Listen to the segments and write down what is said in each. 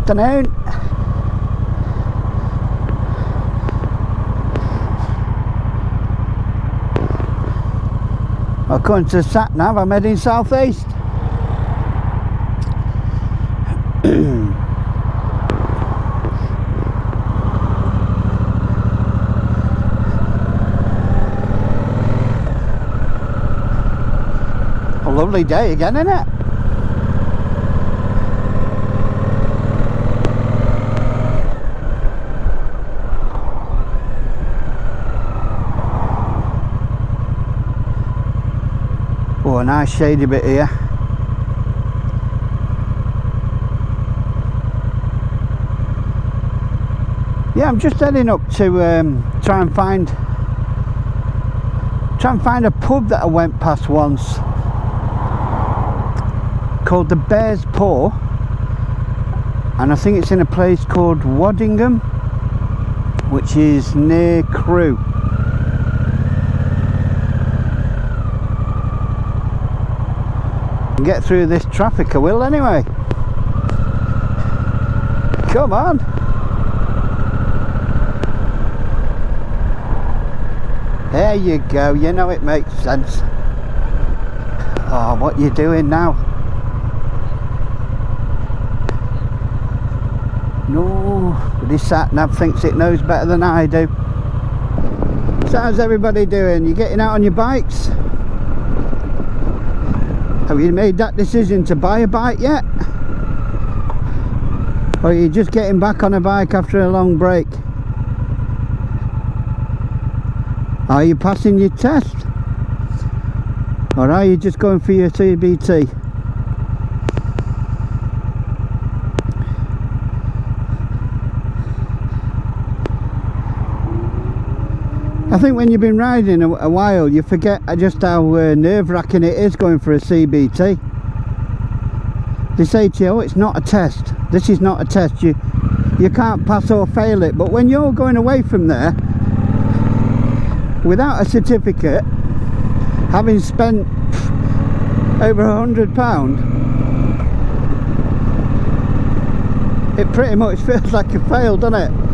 Afternoon. According to the sat nav, I'm heading southeast. A lovely day again, isn't it? Oh, a nice shady bit here. Yeah, I'm just heading up to try and find a pub that I went past once called the Bears Paw, and I think it's in a place called Waddingham, which is near Crewe. Get through this traffic I will anyway. Come on. There you go, you know it makes sense. Oh, what you doing now? No, this sat nav thinks it knows better than I do. So how's everybody doing? You getting out on your bikes? Have you made that decision to buy a bike yet? Or are you just getting back on a bike after a long break? Are you passing your test? Or are you just going for your CBT? I think when you've been riding a while, you forget just how nerve-wracking it is going for a CBT. They say to you, oh, it's not a test. This is not a test. You can't pass or fail it. But when you're going away from there without a certificate, having spent over £100, it pretty much feels like you failed, doesn't it?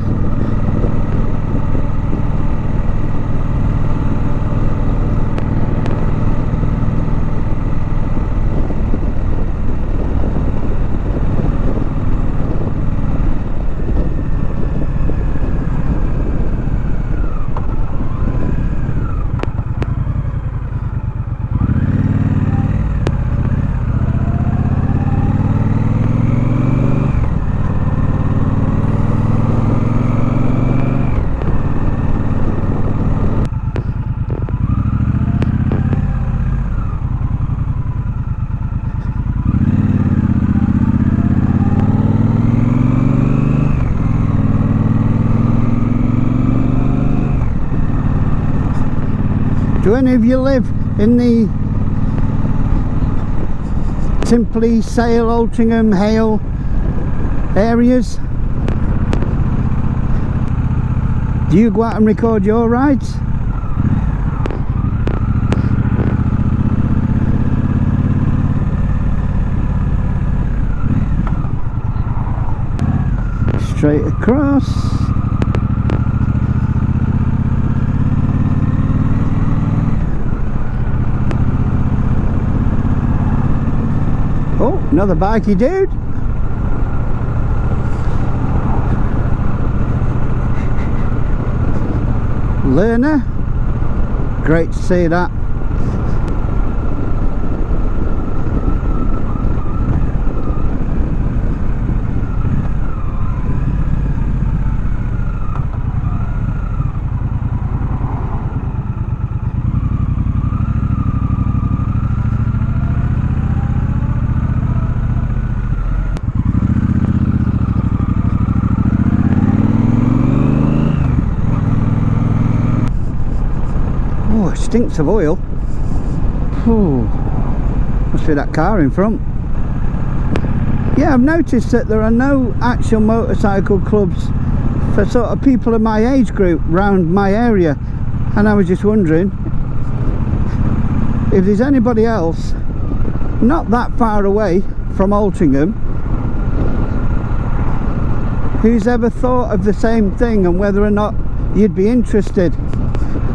Do any of you live in the Timpley, Sale, Altrincham, Hale areas? Do you go out and record your rides? Straight across. Oh, another bikey dude. Learner. Great to see that. Stinks of oil. Ooh, must be that car in front. Yeah, I've noticed that there are no actual motorcycle clubs for sort of people of my age group round my area, and I was just wondering if there's anybody else not that far away from Altrincham who's ever thought of the same thing and whether or not you'd be interested.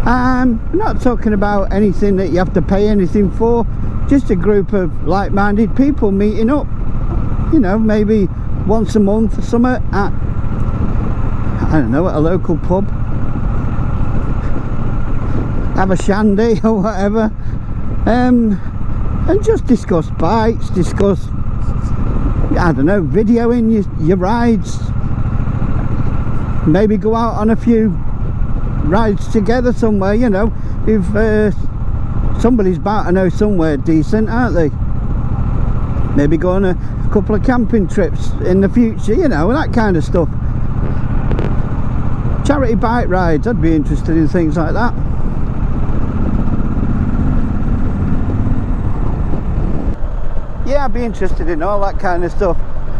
I'm not talking about anything that you have to pay anything for, just a group of like-minded people meeting up, you know, maybe once a month or something at, I don't know, at a local pub, have a shandy or whatever, and just discuss bikes, discuss, I don't know, videoing your rides, maybe go out on a few rides together somewhere, you know, if somebody's bound to know somewhere decent, aren't they? Maybe go on a couple of camping trips in the future, you know, that kind of stuff. Charity bike rides, I'd be interested in things like that. Yeah, I'd be interested in all that kind of stuff.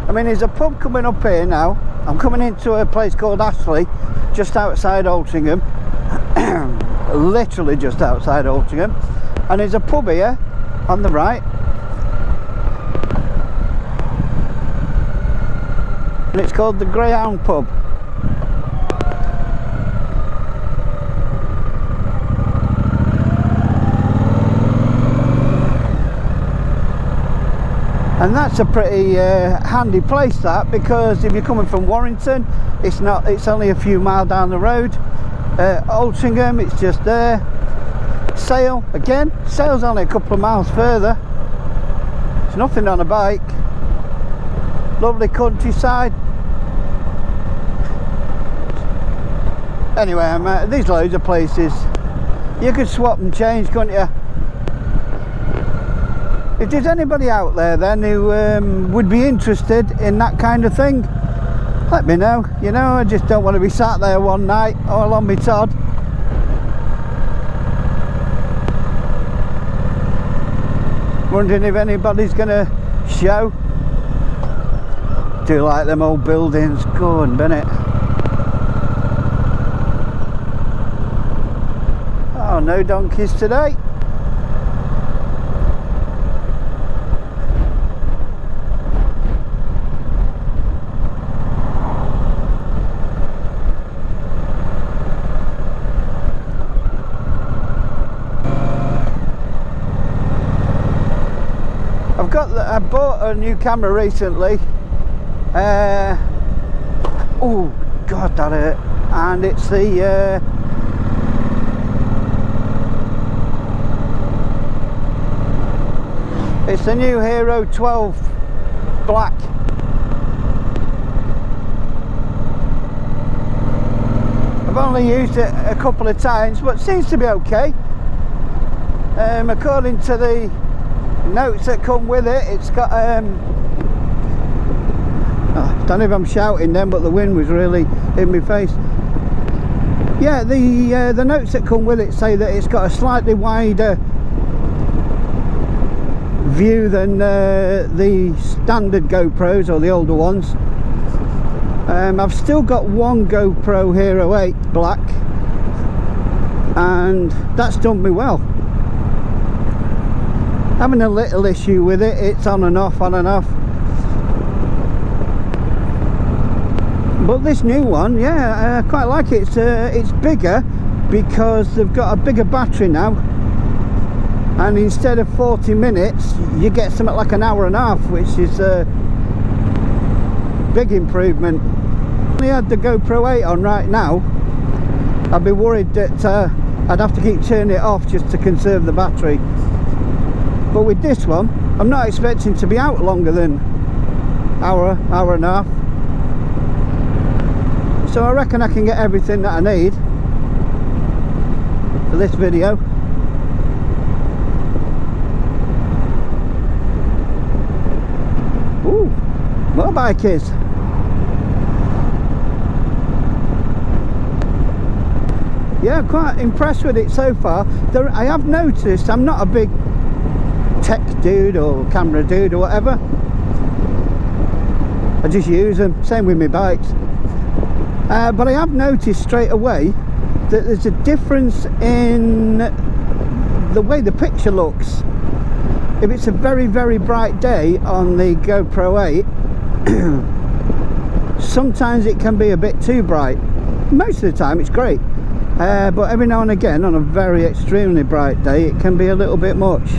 I mean, there's a pub coming up here now. I'm coming into a place called Ashley, just outside Altrincham. Literally just outside Altrincham. And there's a pub here on the right. And it's called the Greyhound Pub. And that's a pretty handy place, that, because if you're coming from Warrington, it's only a few miles down the road. Altrincham, it's just there. Sale, again, Sale's only a couple of miles further. It's nothing on a bike. Lovely countryside. Anyway, there's loads of places. You could swap and change, couldn't you? If there's anybody out there then who would be interested in that kind of thing, let me know. You know, I just don't want to be sat there one night all on my Todd. Wondering if anybody's going to show. Do like them old buildings, go on, Bennett. Oh, no donkeys today. I bought a new camera recently. Oh god, that hurt. And it's the new Hero 12 Black. I've only used it a couple of times, but it seems to be okay. According to the notes that come with it, it's got I don't know if I'm shouting then, but the wind was really in my face. Yeah, the notes that come with it say that it's got a slightly wider view than the standard GoPros, or the older ones. I've still got one GoPro Hero 8 Black, and that's done me well. Having a little issue with it, it's on and off, on and off. But this new one, yeah, I quite like it. It's bigger because they've got a bigger battery now, and instead of 40 minutes you get something like an hour and a half, which is a big improvement. If I had the GoPro 8 on right now, I'd be worried that I'd have to keep turning it off just to conserve the battery. But with this one, I'm not expecting to be out longer than hour and a half. So I reckon I can get everything that I need for this video. Ooh, more bikers. Yeah, I'm quite impressed with it so far. I have noticed I'm not a big tech dude or camera dude or whatever. I just use them, same with my bikes. But I have noticed straight away that there's a difference in the way the picture looks. If it's a very, very bright day on the GoPro 8, sometimes it can be a bit too bright. Most of the time it's great, but every now and again on a very extremely bright day it can be a little bit much.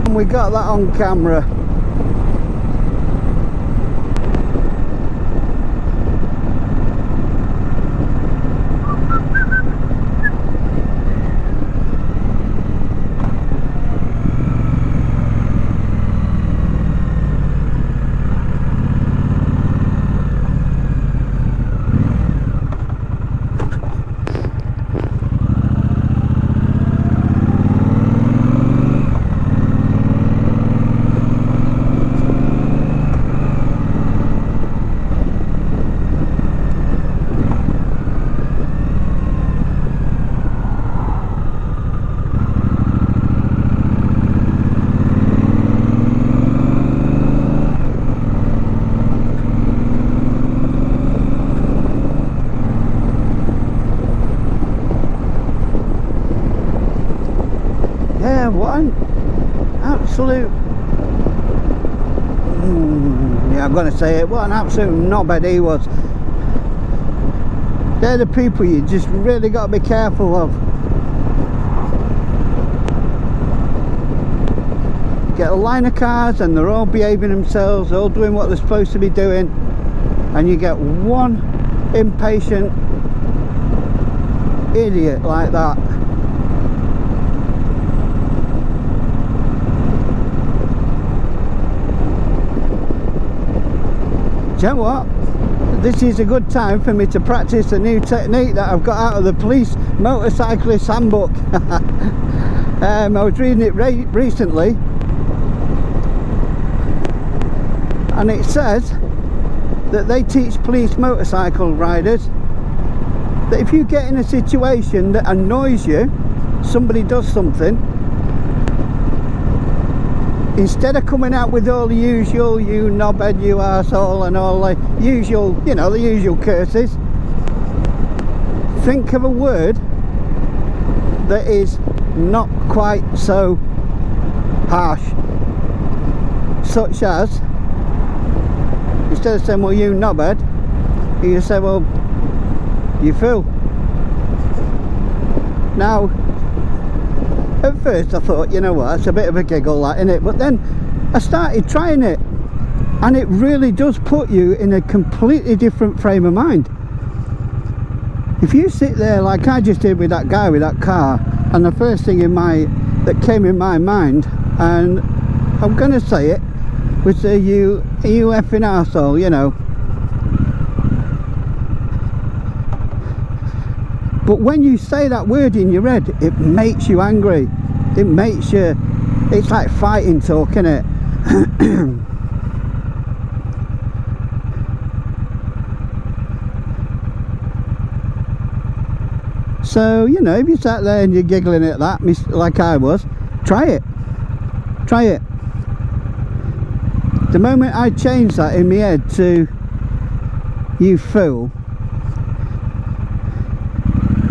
We got that on camera. Yeah, what an absolute, yeah, I'm going to say it, what an absolute knobhead he was. They're the people you just really got to be careful of. Get a line of cars and they're all behaving themselves, all doing what they're supposed to be doing, and you get one impatient idiot like that. You know what? This is a good time for me to practice a new technique that I've got out of the police motorcyclist handbook. I was reading it recently, and it says that they teach police motorcycle riders that if you get in a situation that annoys you, somebody does something, instead of coming out with all the usual, you knobhead, you arsehole, and all the usual, you know, the usual curses, think of a word that is not quite so harsh, such as, instead of saying, well, you knobhead, you say, well, you fool. Now, at first I thought, you know what, it's a bit of a giggle, that, innit? But then I started trying it, and it really does put you in a completely different frame of mind. If you sit there like I just did with that guy with that car, and the first thing that came in my mind, and I'm gonna say it, was you effing arsehole, you know. But when you say that word in your head, it makes you angry. It makes you, it's like fighting talk, innit? So, you know, if you sat there and you're giggling at that, like I was, try it. Try it. The moment I changed that in my head to, you fool,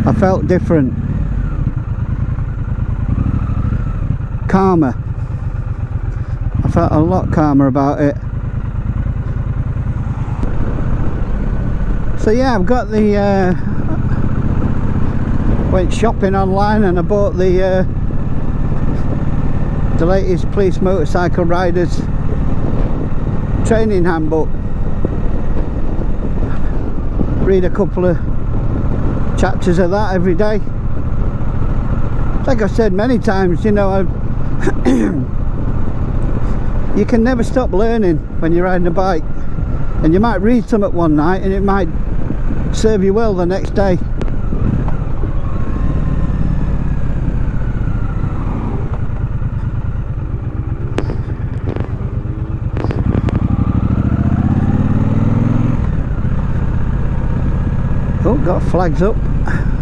I felt different, calmer. I felt a lot calmer about it. So yeah, I've got the went shopping online and I bought the latest police motorcycle riders training handbook. Read a couple of chapters of that every day. Like I've said many times, you know, you can never stop learning when you're riding a bike, and you might read something one night and it might serve you well the next day. Oh, got flags up.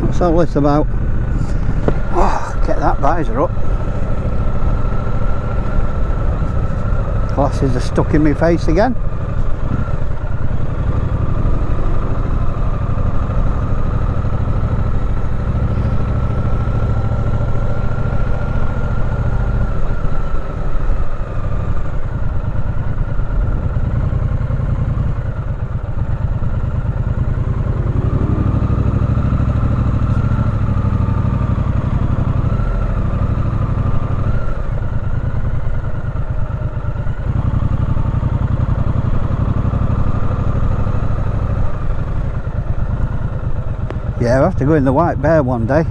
What's all this about? Oh, get that visor up. Glasses are stuck in my face again. Yeah, I'll have to go in the White Bear one day.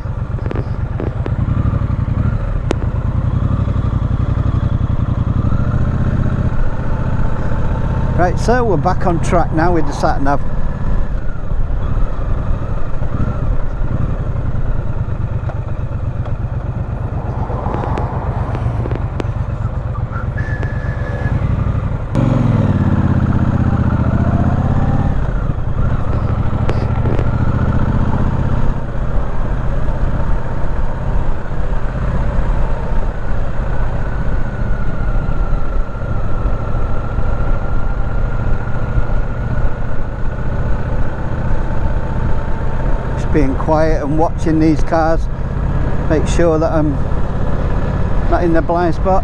Right, so we're back on track now with the sat-nav. Being quiet and watching these cars, make sure that I'm not in the blind spot.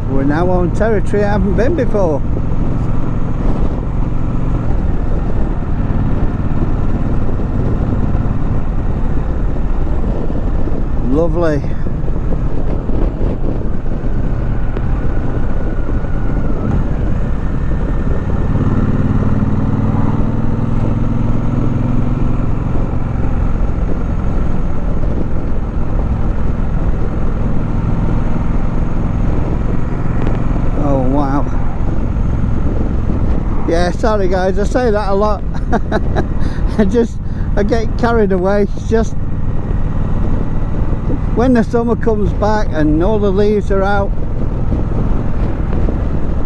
We're now on territory I haven't been before. Lovely. Yeah, sorry guys, I say that a lot. I get carried away. It's just when the summer comes back and all the leaves are out,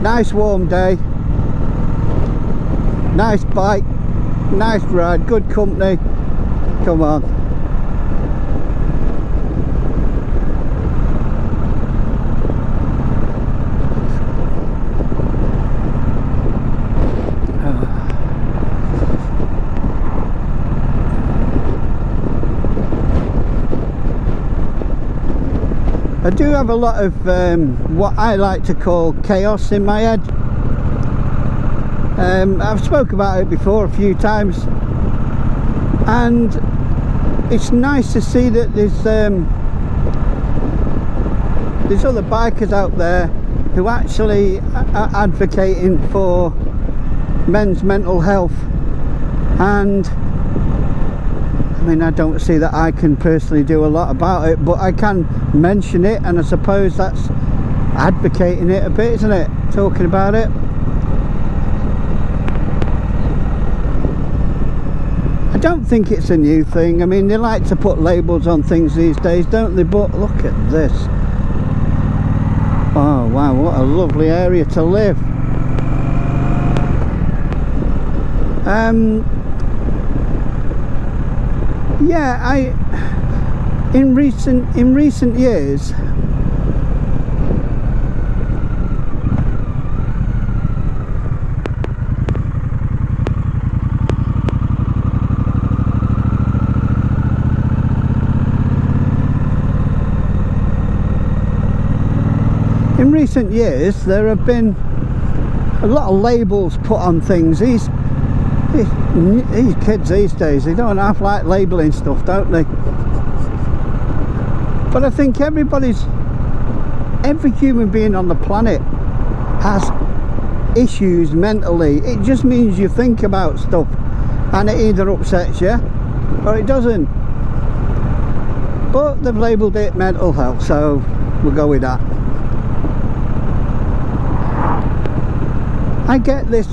nice warm day, nice bike, nice ride, good company, come on. I do have a lot of what I like to call chaos in my head. I've spoke about it before a few times, and it's nice to see that there's other bikers out there who actually are advocating for men's mental health. And I mean, I don't see that I can personally do a lot about it, but I can mention it, and I suppose that's advocating it a bit, isn't it? Talking about it. I don't think it's a new thing. I mean, they like to put labels on things these days, don't they? But look at this. Oh wow, what a lovely area to live. Yeah, in recent years, there have been a lot of labels put on things. These kids these days, they don't half like labelling stuff, don't they? But I think everybody's every human being on the planet has issues mentally. It just means you think about stuff and it either upsets you or it doesn't. But they've labelled it mental health, so we'll go with that. I get this,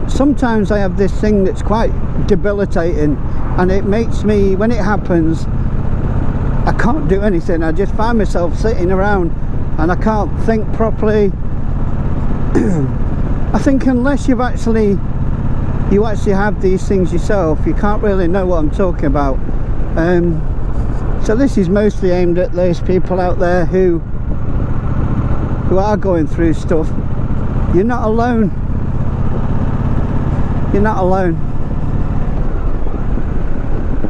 sometimes I have this thing that's quite debilitating, and it makes me, when it happens, I can't do anything. I just find myself sitting around and I can't think properly. I think unless you actually have these things yourself, you can't really know what I'm talking about. So this is mostly aimed at those people out there who are going through stuff. You're not alone. You're not alone.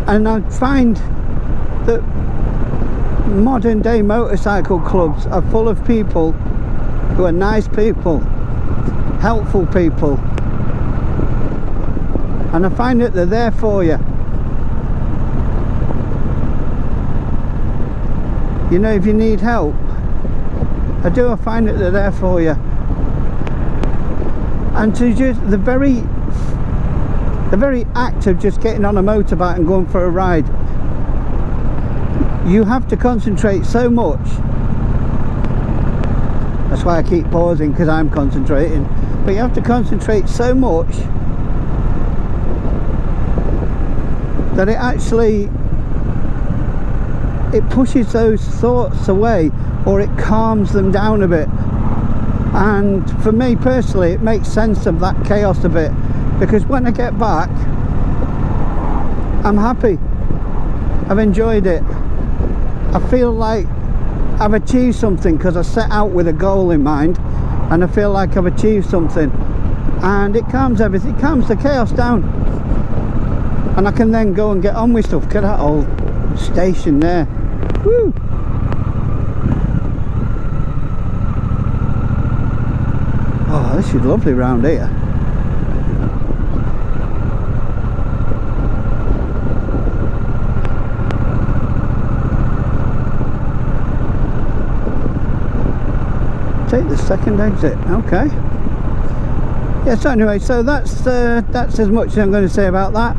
And I find that modern day motorcycle clubs are full of people who are nice people, helpful people, and I find that they're there for you. You know, if you need help, I find that they're there for you. And to just the very act of just getting on a motorbike and going for a ride, you have to concentrate so much. That's why I keep pausing, because I'm concentrating. But you have to concentrate so much that it pushes those thoughts away, or it calms them down a bit. And for me personally, it makes sense of that chaos a bit, because when I get back, I'm happy. I've enjoyed it. I feel like I've achieved something, because I set out with a goal in mind, and I feel like I've achieved something, and it calms everything, it calms the chaos down, and I can then go and get on with stuff. Look at that old station there. Woo! Oh, this is lovely round here. Take the second exit. Okay. Yeah, so anyway, so that's as much as I'm going to say about that.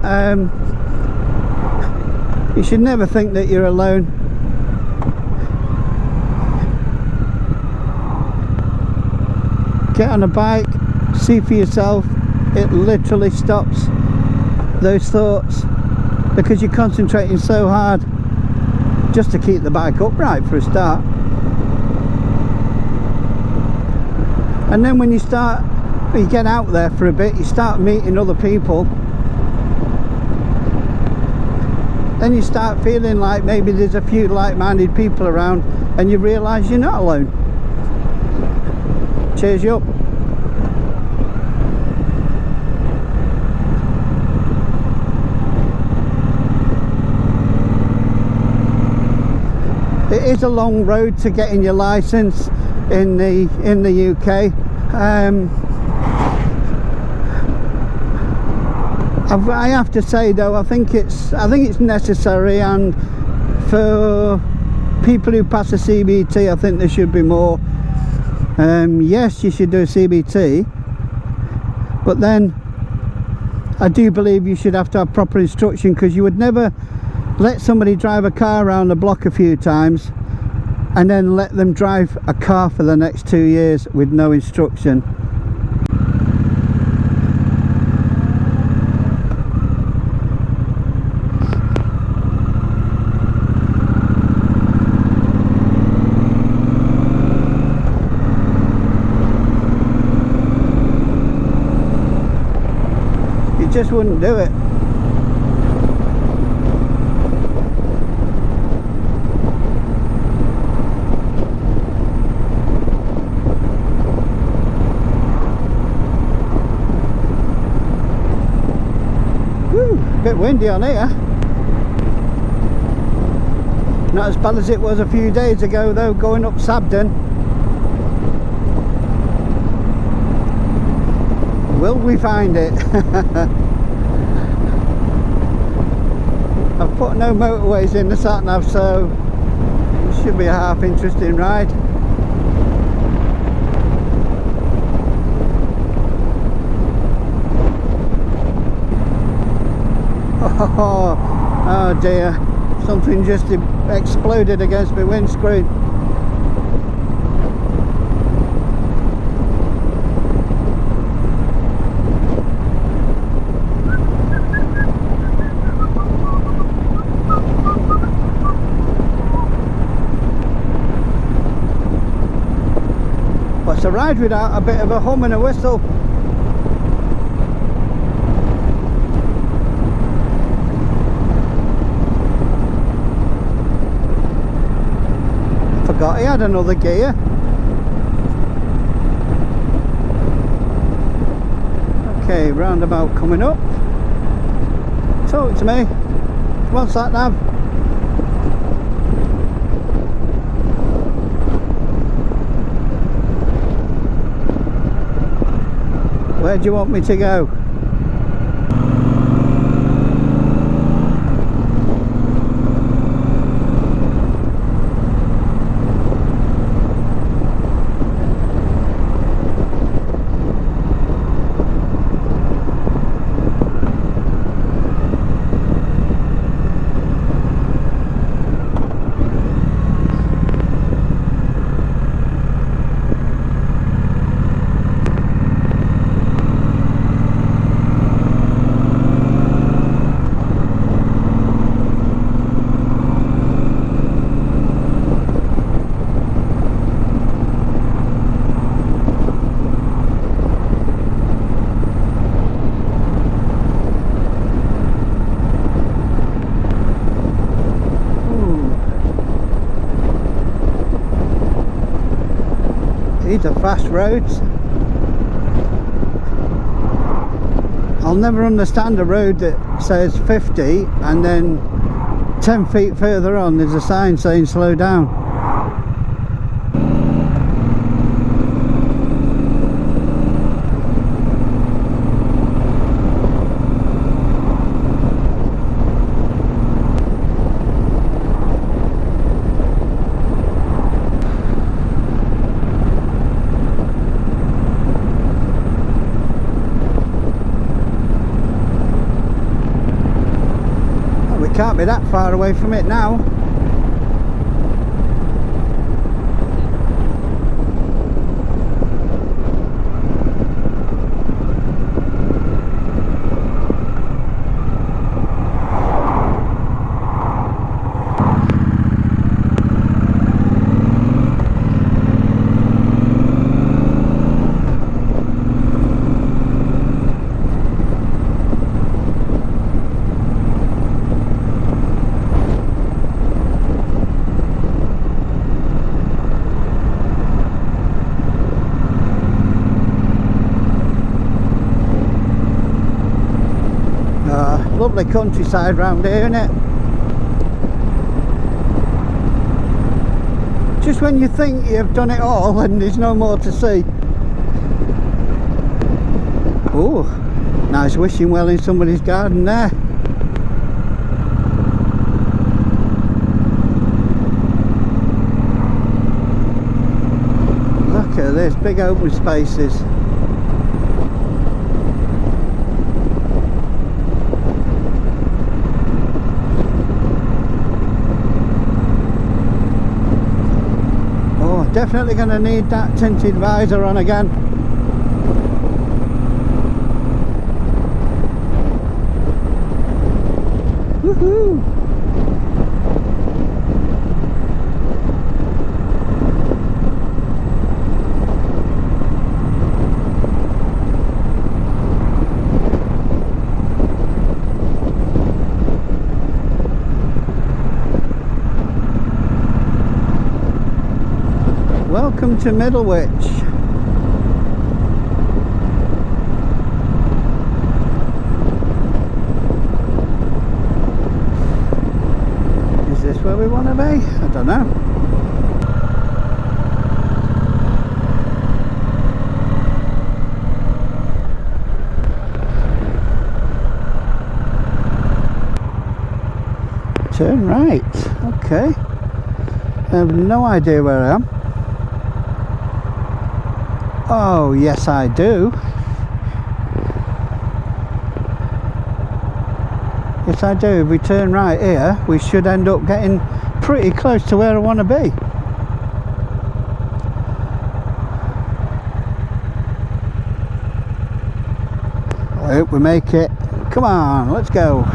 You should never think that you're alone. Get on a bike, see for yourself. It literally stops those thoughts, because you're concentrating so hard just to keep the bike upright for a start. And then when you get out there for a bit, you start meeting other people, then you start feeling like maybe there's a few like-minded people around, and you realise you're not alone. Cheers you up. It is a long road to getting your licence in the UK. I have to say though, I think it's necessary, and for people who pass a CBT, I think there should be more. Yes, you should do a CBT, but then I do believe you should have to have proper instruction, because you would never let somebody drive a car around the block a few times and then let them drive a car for the next 2 years with no instruction. You just wouldn't do it. Bit windy on here. Not as bad as it was a few days ago though, going up Sabden. Will we find it? I've put no motorways in the sat nav, so it should be a half interesting ride. Oh dear, something just exploded against my windscreen. What's a ride without a bit of a hum and a whistle? Forgot he had another gear. Okay, roundabout coming up. Talk to me. What's that, Nav? Where do you want me to go? These are fast roads. I'll never understand a road that says 50 and then 10 feet further on there's a sign saying slow down. Can't be that far away from it now. Lovely countryside round here, isn't it? Just when you think you've done it all and there's no more to see. Oh, nice wishing well in somebody's garden there. Look at this, big open spaces. Definitely going to need that tinted visor on again. Woohoo! Welcome to Middlewich. Is this where we want to be? I don't know. Turn right. Okay. I have no idea where I am. Oh, yes I do. Yes, I do. If we turn right here, we should end up getting pretty close to where I want to be. I hope we make it. Come on, let's go.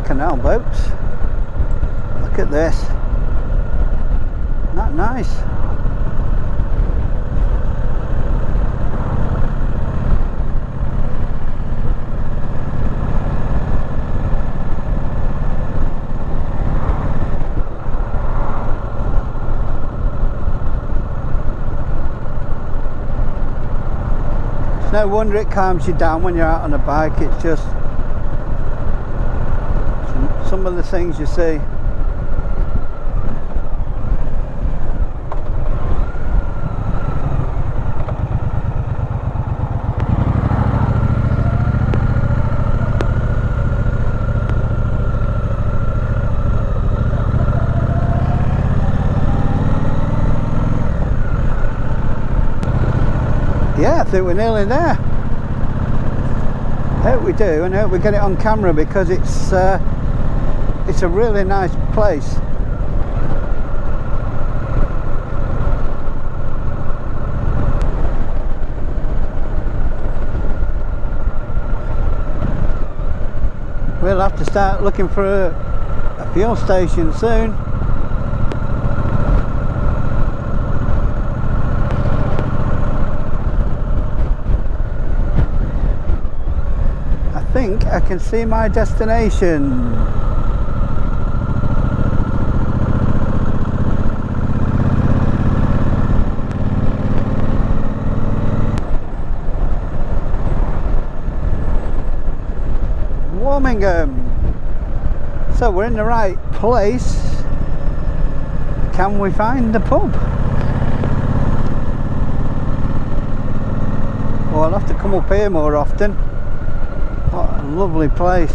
Canal boats. Look at this. Isn't that nice? It's no wonder it calms you down when you're out on a bike. It's just some of the things you see. Yeah, I think we're nearly there. I hope we do, and I hope we get it on camera because it's a really nice place. We'll have to start looking for a fuel station soon. I think I can see my destination. So we're in the right place. Can we find the pub? Well, I'll have to come up here more often. What a lovely place.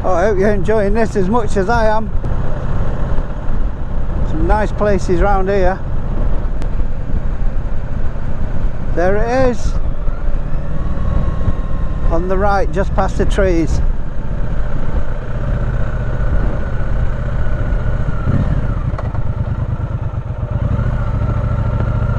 Oh, I hope you're enjoying this as much as I am. Some nice places around here. There it is. On the right, just past the trees.